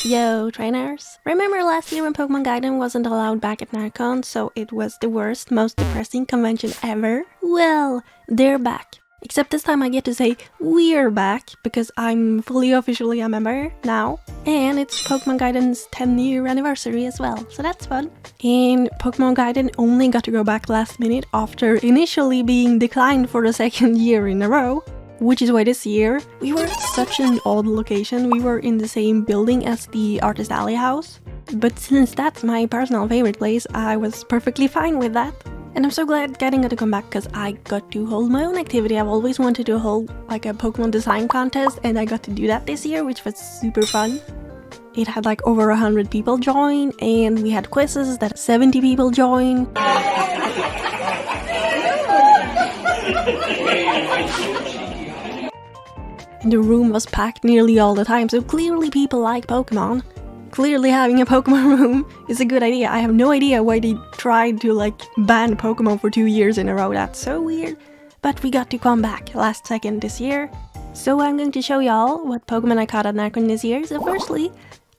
Yo, trainers! Remember last year when Pokemon Gaiden wasn't allowed back at NärCon, so it was the worst, most depressing convention ever? Well, they're back. Except this time I get to say we're back, because I'm fully officially a member now. And it's Pokemon Gaiden's 10-year anniversary as well, so that's fun. And Pokemon Gaiden only got to go back last minute after initially being declined for the second year in a row. Which is why this year, we were at such an odd location. We were in the same building as the Artist Alley house. But since that's my personal favorite place, I was perfectly fine with that. And I'm so glad Gaiden got to come back because I got to hold my own activity. I've always wanted to hold like a Pokemon design contest, and I got to do that this year, which was super fun. It had like over 100 people join, and we had quizzes that 70 people joined. And the room was packed nearly all the time, so clearly people like Pokemon. Clearly having a Pokemon room is a good idea. I have no idea why they tried to like ban Pokemon for 2 years in a row. That's so weird. But we got to come back last second this year. So I'm going to show y'all what Pokemon I caught at NärCon this year. So firstly,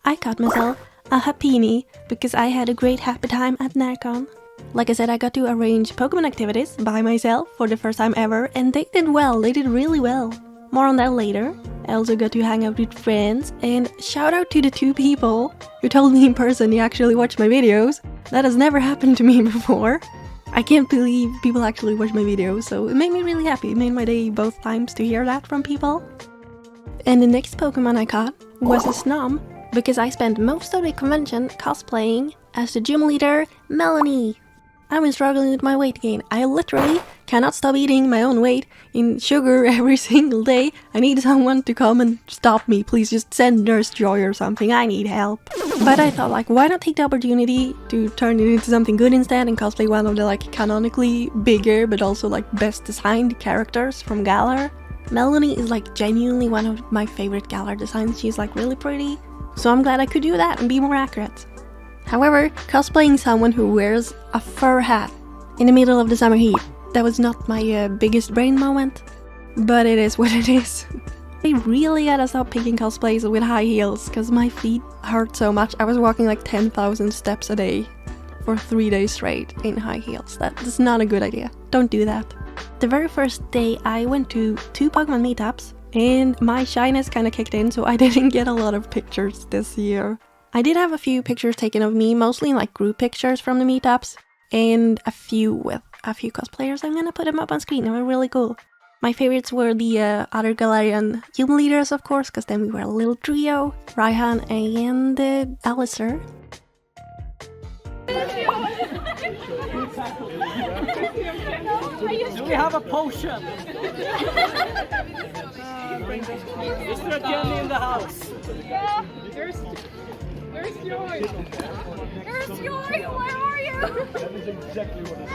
I caught myself a Happiny because I had a great happy time at NärCon. Like I said, I got to arrange Pokemon activities by myself for the first time ever, and they did well. They did really well. More on that later. I also got to hang out with friends, and shout out to the 2 people who told me in person you actually watch my videos. That has never happened to me before. I can't believe people actually watch my videos, so it made me really happy. It made my day both times to hear that from people. And the next Pokemon I caught was a Snom, because I spent most of the convention cosplaying as the gym leader, Melanie. I've been struggling with my weight gain. I literally cannot stop eating my own weight in sugar every single day. I need someone to come and stop me. Please just send Nurse Joy or something. I need help. But I thought, like, why not take the opportunity to turn it into something good instead and cosplay one of the, like, canonically bigger but also, like, best designed characters from Galar. Melanie is, like, genuinely one of my favorite Galar designs. She's, like, really pretty. So I'm glad I could do that and be more accurate. However, cosplaying someone who wears a fur hat in the middle of the summer heat, that was not my biggest brain moment, but it is what it is. I really gotta stop picking cosplays with high heels, because my feet hurt so much. I was walking like 10,000 steps a day for 3 days straight in high heels. That is not a good idea. Don't do that. The very first day I went to 2 Pokemon meetups, and my shyness kinda kicked in, so I didn't get a lot of pictures this year. I did have a few pictures taken of me, mostly like group pictures from the meetups, and a few with a few cosplayers. I'm gonna put them up on screen, they were really cool. My favorites were the other Galarian gym leaders, of course, because then we were a little trio, Raihan and Alistair. Do we have a potion? Is there a Jenny in the house? Yeah, there's Joy. There's Joy, where are you? That is exactly what it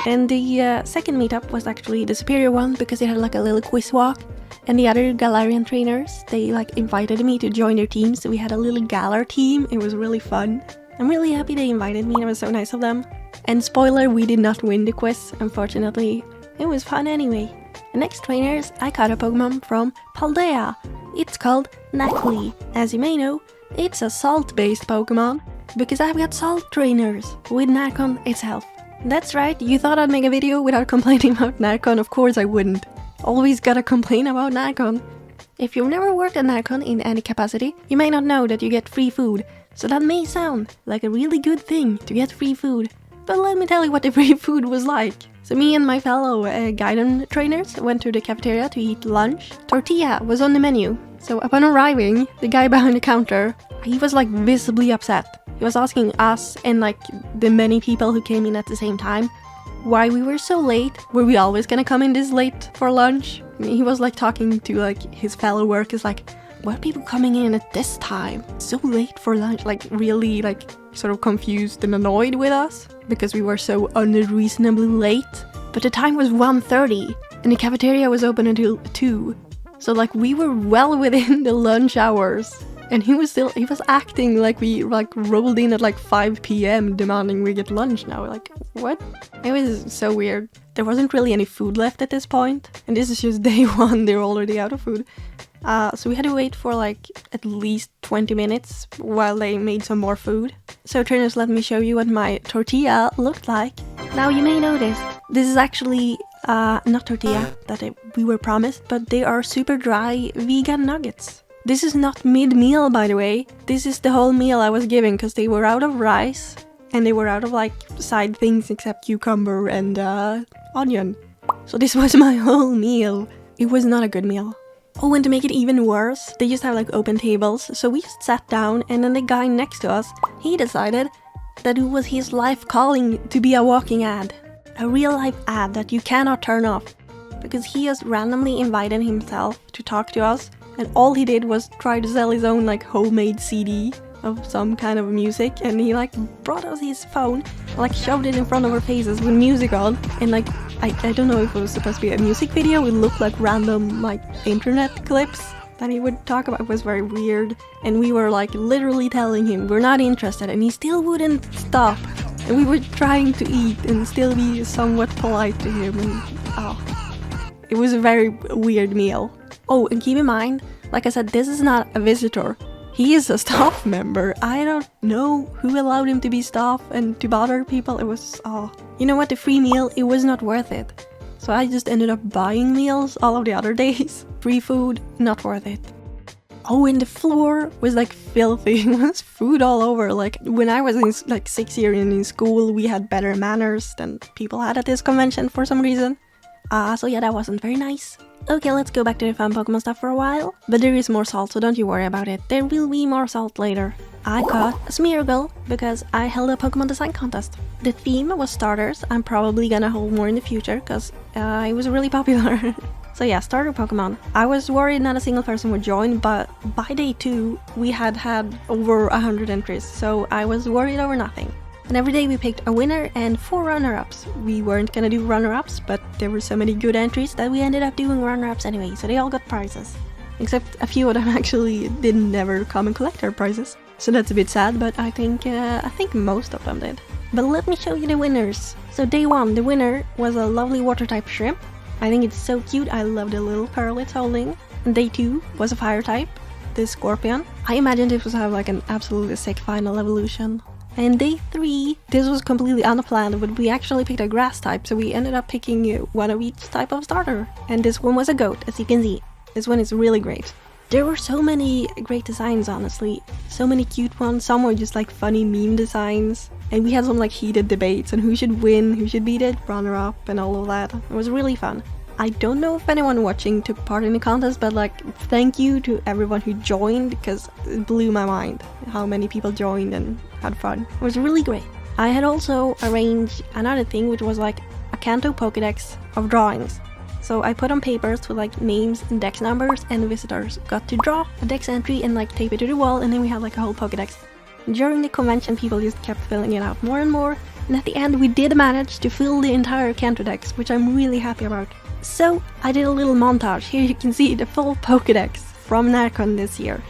is. And the second meetup was actually the superior one because it had like a little quiz walk. And the other Galarian trainers, they like invited me to join their team, so we had a little Galar team. It was really fun. I'm really happy they invited me, it was so nice of them. And spoiler, we did not win the quiz, unfortunately. It was fun anyway. The next trainers, I caught a Pokemon from Paldea. It's called Nacli. As you may know, it's a salt-based Pokemon, because I've got salt trainers with NärCon itself. That's right, you thought I'd make a video without complaining about NärCon? Of course I wouldn't. Always gotta complain about NärCon. If you've never worked at NärCon in any capacity, you may not know that you get free food. So that may sound like a really good thing to get free food. But let me tell you what the free food was like. So me and my fellow Gaiden trainers went to the cafeteria to eat lunch. Tortilla was on the menu. So upon arriving, the guy behind the counter, he was like visibly upset. He was asking us and like the many people who came in at the same time why we were so late. Were we always gonna come in this late for lunch? He was like talking to like his fellow workers like, why are people coming in at this time? So late for lunch, like really like sort of confused and annoyed with us because we were so unreasonably late. But the time was 1:30 and the cafeteria was open until 2. So like we were well within the lunch hours. And he was acting like we like rolled in at like 5 p.m. demanding we get lunch now. Like, what? It was so weird. There wasn't really any food left at this point. And this is just day 1, they're already out of food. So we had to wait for like at least 20 minutes while they made some more food. So trainers, let me show you what my tortilla looked like. Now you may notice, this is actually not tortilla that we were promised, but they are super dry vegan nuggets. This is not mid-meal, by the way. This is the whole meal I was given because they were out of rice and they were out of like side things except cucumber and onion. So this was my whole meal. It was not a good meal. Oh, and to make it even worse, they just have like open tables. So we just sat down and then the guy next to us, he decided that it was his life calling to be a walking ad. A real life ad that you cannot turn off. Because he just randomly invited himself to talk to us. And all he did was try to sell his own like homemade CD of some kind of music. And he like brought us his phone, like shoved it in front of our faces with music on. And like, I don't know if it was supposed to be a music video. It looked like random like internet clips that he would talk about. It was very weird. And we were like literally telling him we're not interested. And he still wouldn't stop. And we were trying to eat and still be somewhat polite to him. And it was a very weird meal. Oh, and keep in mind, like I said, this is not a visitor. He is a staff member. I don't know who allowed him to be staff and to bother people. It was, You know what, the free meal, it was not worth it. So I just ended up buying meals all of the other days. Free food, not worth it. Oh, and the floor was like filthy. It was food all over. Like when I was in like 6th year in school, we had better manners than people had at this convention for some reason. So yeah, that wasn't very nice. Okay, let's go back to the fun Pokemon stuff for a while. But there is more salt, so don't you worry about it. There will be more salt later. I caught a Smeargle because I held a Pokemon design contest. The theme was starters. I'm probably gonna hold more in the future because it was really popular. So yeah, starter Pokemon. I was worried not a single person would join, but by day 2, we had over 100 entries, so I was worried over nothing. And every day we picked a winner and 4 runner-ups. We weren't gonna do runner-ups, but there were so many good entries that we ended up doing runner-ups anyway, so they all got prizes. Except a few of them actually didn't never come and collect their prizes. So that's a bit sad, but I think most of them did. But let me show you the winners. So day 1, the winner was a lovely water-type shrimp. I think it's so cute, I love the little pearl it's holding. And day 2 was a fire-type, the scorpion. I imagined it was have like an absolutely sick final evolution. And day 3, this was completely unplanned, but we actually picked a grass type, so we ended up picking one of each type of starter. And this one was a goat, as you can see. This one is really great. There were so many great designs, honestly. So many cute ones, some were just like funny meme designs. And we had some like heated debates on who should win, who should be the runner-up and all of that. It was really fun. I don't know if anyone watching took part in the contest, but like thank you to everyone who joined because it blew my mind how many people joined and had fun. It was really great. I had also arranged another thing which was like a Kanto Pokédex of drawings. So I put on papers with like names and dex numbers, and the visitors got to draw a dex entry and like tape it to the wall, and then we had like a whole Pokédex. During the convention people just kept filling it out more and more, and at the end we did manage to fill the entire Kanto Dex, which I'm really happy about. So I did a little montage. Here you can see the full Pokédex from NärCon this year.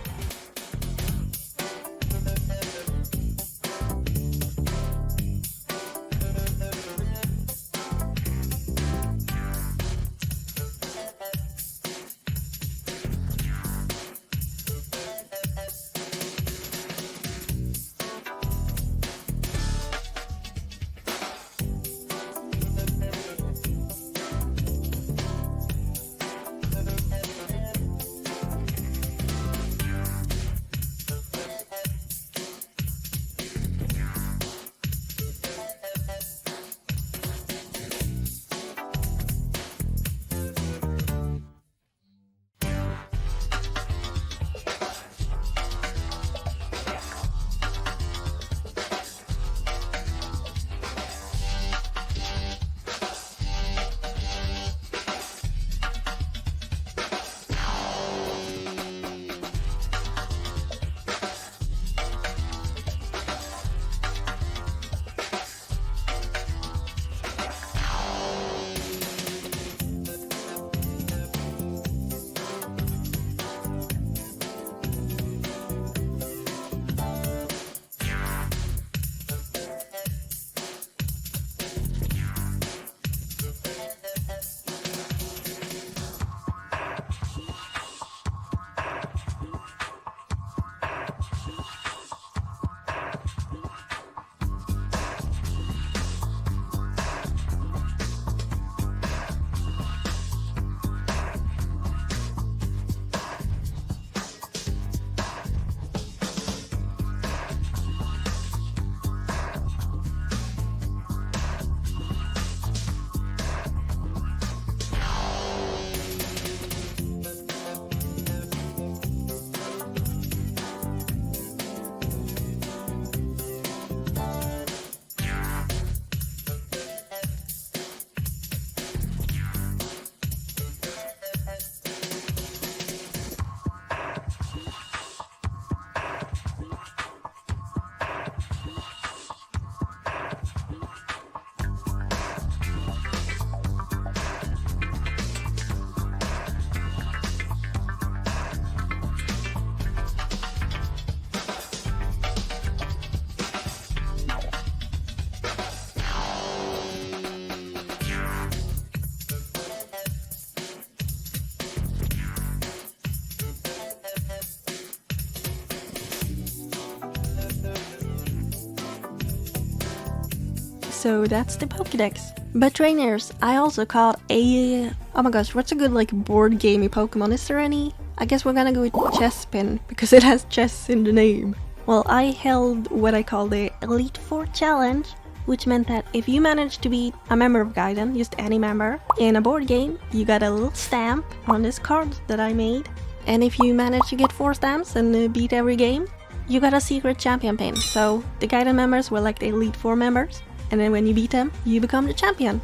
So that's the Pokédex. But trainers, I also caught a... oh my gosh, what's a good like board gamey Pokemon? Is there any? I guess we're gonna go with Chesspin, because it has chess in the name. Well, I held what I call the Elite Four Challenge, which meant that if you managed to beat a member of Gaiden, just any member, in a board game, you got a little stamp on this card that I made. And if you managed to get 4 stamps and beat every game, you got a secret champion pin. So the Gaiden members were like the Elite Four members, and then when you beat them, you become the champion.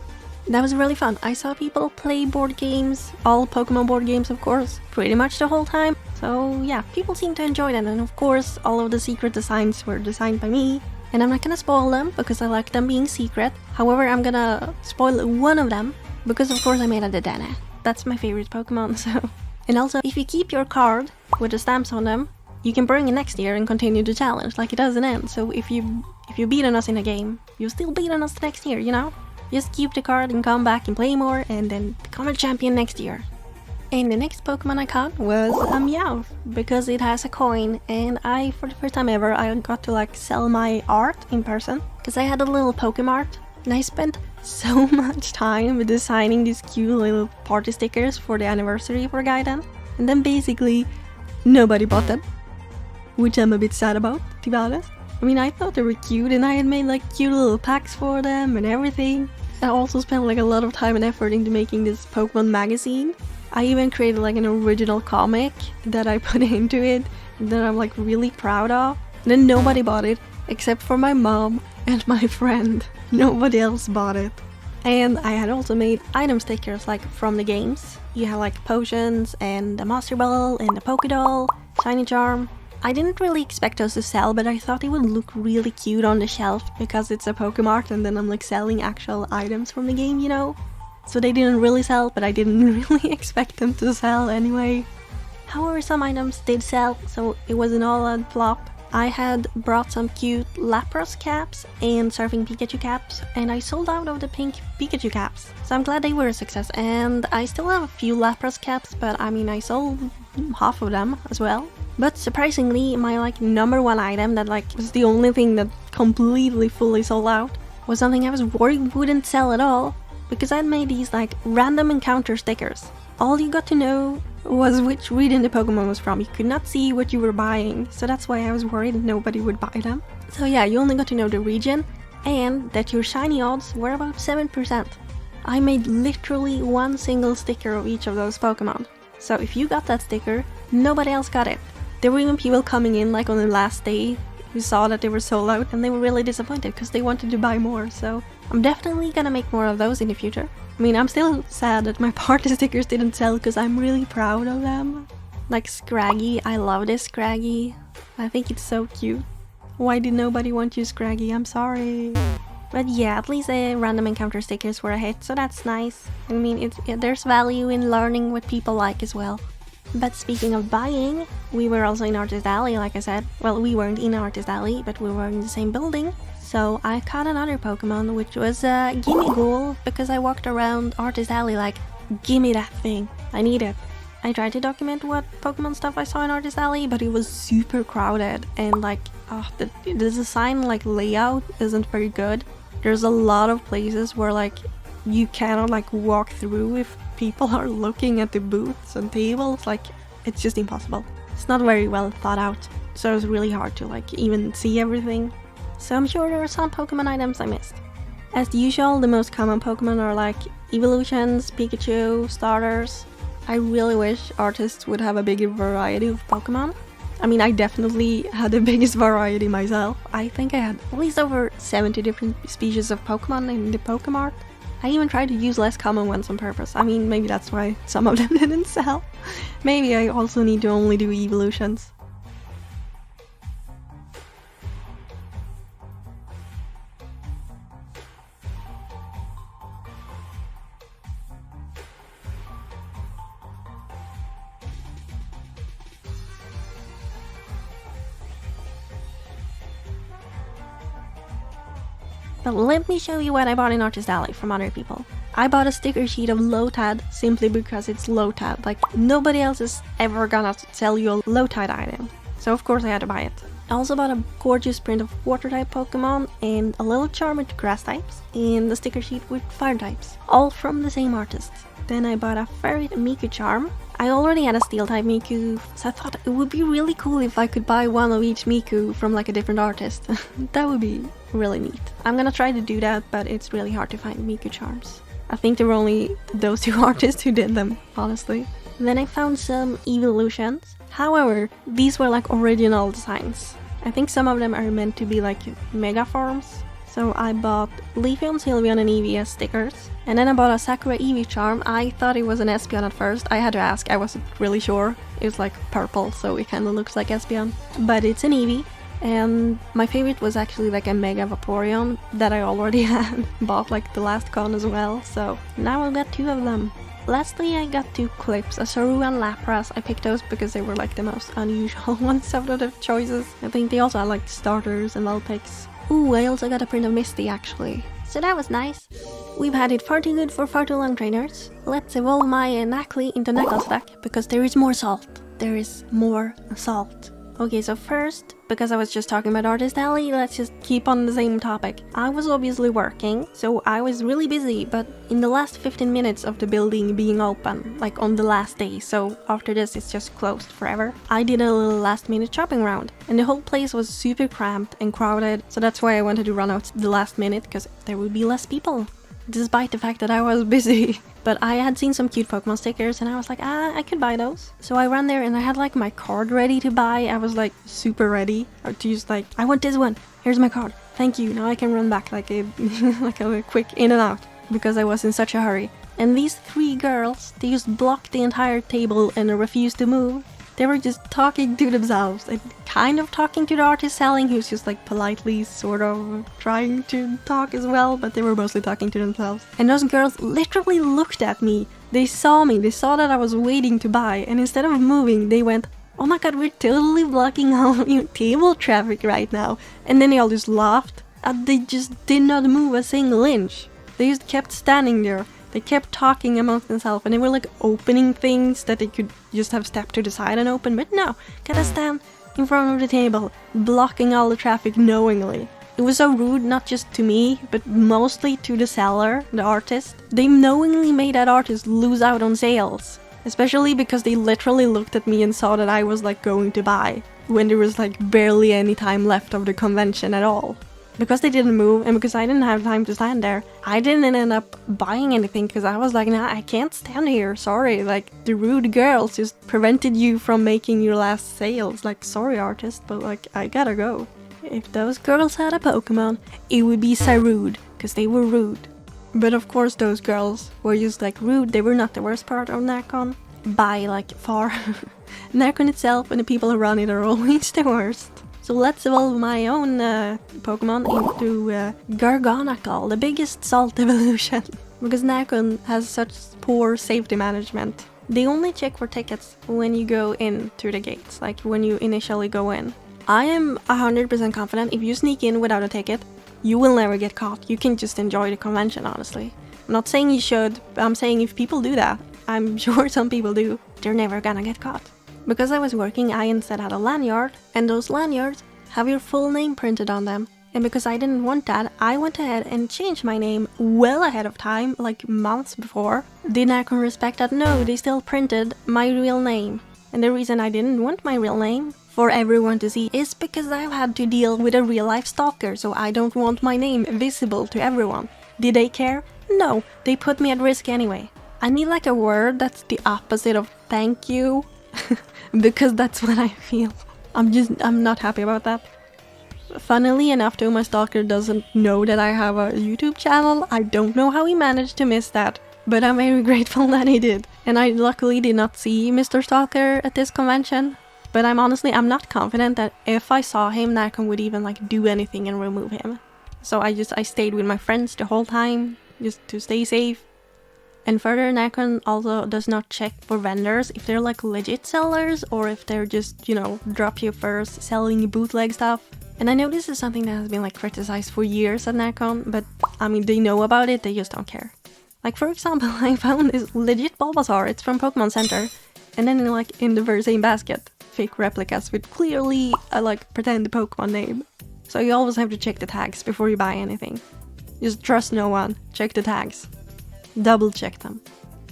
That was really fun. I saw people play board games, all Pokemon board games of course, pretty much the whole time. So yeah, people seem to enjoy that, and of course all of the secret designs were designed by me. And I'm not gonna spoil them because I like them being secret. However, I'm gonna spoil one of them because of course I made a Dedenne. That's my favorite Pokemon, so... And also, if you keep your card with the stamps on them, you can bring it next year and continue the challenge, like it doesn't end. So if you beaten us in a game, you'll still beaten us next year, you know? Just keep the card and come back and play more and then become a champion next year. And the next Pokemon I caught was a Meowth, because it has a coin, and for the first time ever, I got to like sell my art in person, because I had a little Pokemart, and I spent so much time designing these cute little party stickers for the anniversary for Gaiden, and then basically nobody bought them, which I'm a bit sad about, to be honest. I mean, I thought they were cute, and I had made like cute little packs for them and everything. I also spent like a lot of time and effort into making this Pokemon magazine. I even created like an original comic that I put into it that I'm like really proud of. And then nobody bought it except for my mom and my friend. Nobody else bought it. And I had also made item stickers like from the games. You have like potions and the Master Ball and the Pokédoll, Shiny Charm. I didn't really expect those to sell, but I thought it would look really cute on the shelf because it's a Pokemart and then I'm like selling actual items from the game, you know? So they didn't really sell, but I didn't really expect them to sell anyway. However, some items did sell, so it wasn't all a flop. I had brought some cute Lapras caps and Surfing Pikachu caps, and I sold out of the pink Pikachu caps. So I'm glad they were a success, and I still have a few Lapras caps, but I mean I sold half of them as well. But surprisingly, my like #1 item that like was the only thing that completely fully sold out was something I was worried wouldn't sell at all, because I'd made these like random encounter stickers. All you got to know was which region the Pokemon was from. You could not see what you were buying, so that's why I was worried nobody would buy them. So yeah, you only got to know the region, and that your shiny odds were about 7%. I made literally one single sticker of each of those Pokemon. So if you got that sticker, nobody else got it. There were even people coming in like on the last day who saw that they were sold out, and they were really disappointed because they wanted to buy more, so I'm definitely gonna make more of those in the future. I mean, I'm still sad that my party stickers didn't sell because I'm really proud of them. Like Scraggy, I love this Scraggy. I think it's so cute. Why did nobody want you, Scraggy? I'm sorry. But yeah, at least the random encounter stickers were a hit, so that's nice. I mean, there's value in learning what people like as well. But speaking of buying, we were also in Artist Alley, like I said. Well, we weren't in Artist Alley, but we were in the same building. So I caught another Pokemon, which was a Gimmighoul, because I walked around Artist Alley like, gimme that thing, I need it. I tried to document what Pokemon stuff I saw in Artist Alley, but it was super crowded, and like, the design like layout isn't very good. There's a lot of places where like, you cannot like walk through if people are looking at the booths and tables, like, it's just impossible. It's not very well thought out, so it was really hard to like even see everything. So I'm sure there are some Pokemon items I missed. As usual, the most common Pokemon are like evolutions, Pikachu, starters. I really wish artists would have a bigger variety of Pokemon. I mean, I definitely had the biggest variety myself. I think I had at least over 70 different species of Pokemon in the Pokemart. I even tried to use less common ones on purpose. I mean, maybe that's why some of them didn't sell. Maybe I also need to only do evolutions. But let me show you what I bought in Artist Alley from other people. I bought a sticker sheet of Lotad simply because it's Lotad. Like, nobody else is ever gonna sell you a Lotad item. So of course I had to buy it. I also bought a gorgeous print of water-type Pokemon and a little charm with grass types and the sticker sheet with fire types, all from the same artist. Then I bought a fairy Miku charm. I already had a steel-type Miku, so I thought it would be really cool if I could buy one of each Miku from like a different artist. That would be really neat. I'm gonna try to do that, but it's really hard to find Miku charms. I think there were only those two artists who did them, honestly. Then I found some evolutions. However, these were like original designs. I think some of them are meant to be like mega forms. So I bought Leafeon, Sylveon and Eevee as stickers. And then I bought a Sakura Eevee charm. I thought it was an Espeon at first. I had to ask, I wasn't really sure. It was like purple, so it kind of looks like Espeon. But it's an Eevee. And my favorite was actually like a Mega Vaporeon that I already had bought like the last con as well. So now I've got two of them. Lastly, I got two clips, a Saru and Lapras. I picked those because they were like the most unusual ones out of the choices. I think they also had like starters and Vulpix. Ooh, I also got a print of Misty actually. So that was nice. We've had it far too good for far too long, trainers. Let's evolve my Knackly into Knucklestack because there is more salt. There is more salt. Okay, so first, because I was just talking about Artist Alley, let's just keep on the same topic. I was obviously working, so I was really busy, but in the last 15 minutes of the building being open, like on the last day, so after this it's just closed forever, I did a little last minute shopping round, and the whole place was super cramped and crowded, so that's why I wanted to run out the last minute, because there would be less people. Despite the fact that I was busy. But I had seen some cute Pokemon stickers and I was like, I could buy those. So I ran there and I had like my card ready to buy. I was like super ready to just like, I want this one. Here's my card. Thank you. Now I can run back like a like a quick in and out because I was in such a hurry. And these three girls, they just blocked the entire table and refused to move. They were just talking to themselves and kind of talking to the artist selling, who's just like politely sort of trying to talk as well, but they were mostly talking to themselves. And those girls literally looked at me. They saw me, they saw that I was waiting to buy, and instead of moving, they went, "Oh my god, we're totally blocking all of your table traffic right now." And then they all just laughed, and they just did not move a single inch. They just kept standing there. They kept talking amongst themselves and they were like opening things that they could just have stepped to the side and open, but no, gotta stand in front of the table, blocking all the traffic knowingly. It was so rude, not just to me, but mostly to the seller, the artist. They knowingly made that artist lose out on sales, especially because they literally looked at me and saw that I was like going to buy, when there was like barely any time left of the convention at all. Because they didn't move and because I didn't have time to stand there, I didn't end up buying anything because I was like, nah, I can't stand here, sorry. Like, the rude girls just prevented you from making your last sales. Like, sorry artist, but like, I gotta go. If those girls had a Pokemon, it would be Sarude, because they were rude. But of course those girls were just like rude, they were not the worst part of NärCon. By like far. NärCon itself and the people who run it are always the worst. So let's evolve my own Pokemon into Garganacl, the biggest salt evolution. Because NärCon has such poor safety management. They only check for tickets when you go into the gates, like when you initially go in. I am 100% confident if you sneak in without a ticket, you will never get caught. You can just enjoy the convention, honestly. I'm not saying you should, but I'm saying if people do that, I'm sure some people do, they're never gonna get caught. Because I was working, I instead had a lanyard, and those lanyards have your full name printed on them. And because I didn't want that, I went ahead and changed my name well ahead of time, like months before. Did NärCon respect that? No, they still printed my real name. And the reason I didn't want my real name for everyone to see is because I've had to deal with a real-life stalker, so I don't want my name visible to everyone. Did they care? No, they put me at risk anyway. I need like a word that's the opposite of thank you. Because that's what I feel. I'm not happy about that. Funnily enough though, my stalker doesn't know that I have a YouTube channel. I don't know how he managed to miss that, but I'm very grateful that he did. And I luckily did not see Mr. Stalker at this convention. But I'm not confident that if I saw him, NärCon would even like do anything and remove him. So I stayed with my friends the whole time, just to stay safe. And further, NärCon also does not check for vendors if they're like legit sellers or if they're just, you know, drop you first selling bootleg stuff. And I know this is something that has been like criticized for years at NärCon, but I mean, they know about it, they just don't care. Like for example, I found this legit Bulbasaur, it's from Pokémon Center, and then in the very same basket. fake replicas with clearly a like pretend Pokemon name. So you always have to check the tags before you buy anything. Just trust no one, check the tags. Double check them.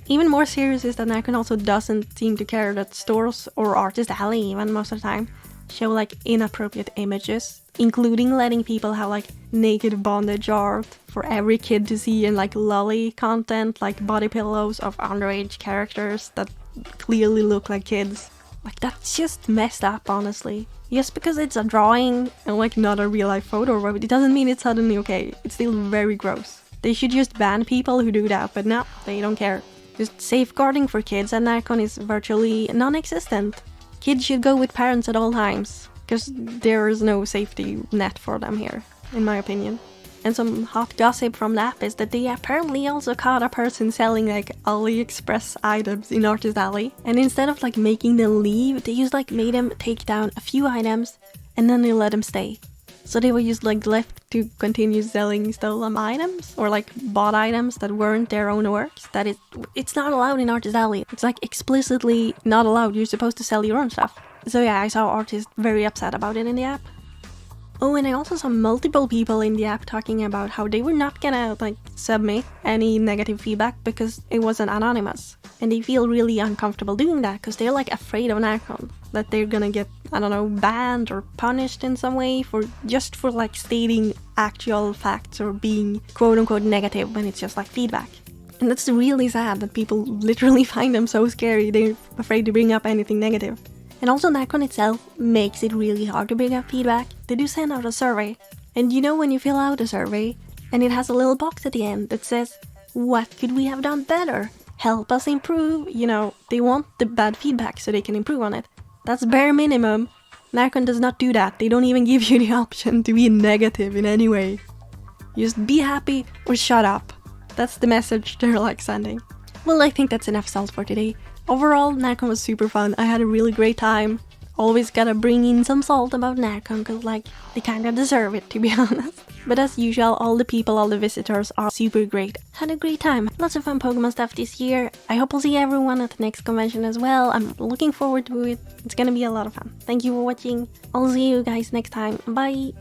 Even more serious is that NärCon also doesn't seem to care that stores or Artist Alley even most of the time show like inappropriate images, including letting people have like naked bondage art for every kid to see and like lolly content like body pillows of underage characters that clearly look like kids. Like that's just messed up, honestly. Just because it's a drawing and like not a real life photo, it doesn't mean it's suddenly okay. It's still very gross. They should just ban people who do that, but no, they don't care. Just safeguarding for kids at NärCon is virtually non-existent. Kids should go with parents at all times, because there is no safety net for them here, in my opinion. And some hot gossip from the app is that they apparently also caught a person selling like AliExpress items in Artist Alley. And instead of like making them leave, they just like made them take down a few items and then they let them stay. So they were just like left to continue selling stolen items or like bought items that weren't their own works. It's not allowed in Artist Alley. It's like explicitly not allowed. You're supposed to sell your own stuff. So yeah, I saw artists very upset about it in the app. Oh, and I also saw multiple people in the app talking about how they were not gonna like submit any negative feedback because it wasn't anonymous. And they feel really uncomfortable doing that because they're like afraid of NärCon. That they're gonna get, I don't know, banned or punished in some way for like stating actual facts or being quote unquote negative when it's just like feedback. And that's really sad that people literally find them so scary they're afraid to bring up anything negative. And also NärCon itself makes it really hard to bring up feedback. They do send out a survey. And you know when you fill out a survey and it has a little box at the end that says, what could we have done better? Help us improve. You know, they want the bad feedback so they can improve on it. That's bare minimum. NärCon does not do that. They don't even give you the option to be negative in any way. Just be happy or shut up. That's the message they're like sending. Well, I think that's enough salt for today. Overall, NärCon was super fun. I had a really great time. Always gotta bring in some salt about NärCon cause like, they kinda deserve it to be honest. But as usual, all the people, all the visitors are super great. Had a great time. Lots of fun Pokemon stuff this year. I hope I'll see everyone at the next convention as well. I'm looking forward to it. It's gonna be a lot of fun. Thank you for watching. I'll see you guys next time. Bye!